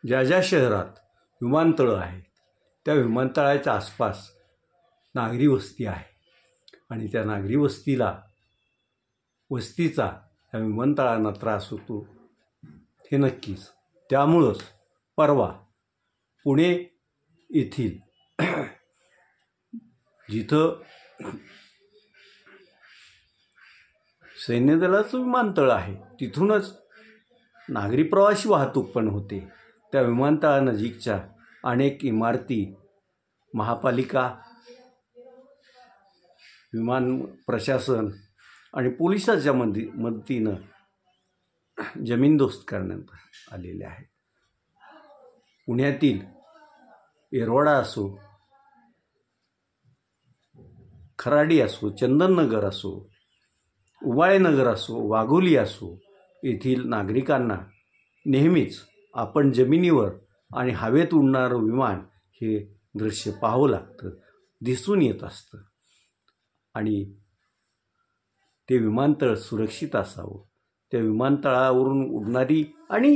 ज्या ज्या शहरात विमानतळं आहेत त्या विमानतळाच्या आसपास नागरी वस्ती आहे आणि त्या नागरी वस्तीचा या विमानतळांना त्रास होतो हे नक्कीच. त्यामुळंच परवा पुणे येथील जिथं सैन्यदलाचं विमानतळ आहे तिथूनच नागरी प्रवासी वाहतूक पण होते. त्या विमानतळानजीकच्या अनेक इमारती महापालिका, विमान प्रशासन आणि पोलिसांच्या मदतीनं जमीनदोस्त करण्यात आलेले आहे. पुण्यातील येरवडा असो, खराडी असो, चंदननगर असो, उबाळेनगर असो, वाघोली असो, येथील नागरिकांना नेहमीच आपण जमिनीवर आणि हवेत उडणारं विमान हे दृश्य पाहावं लागतं, दिसून येत असतं. आणि ते विमानतळ सुरक्षित असावं, त्या विमानतळावरून उडणारी आणि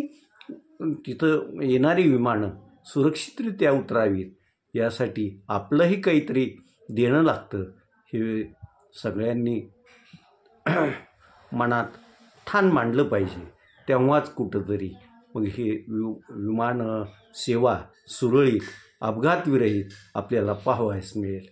तिथं येणारी विमानं सुरक्षितरित्या उतरावीत यासाठी आपलंही काहीतरी देणं लागतं हे सगळ्यांनी मनात ठाण मांडलं पाहिजे. तेव्हाच कुठंतरी मग हे विमान सेवा सुरळीत अपघातविरहित आपल्याला पाहावयास मिळेल.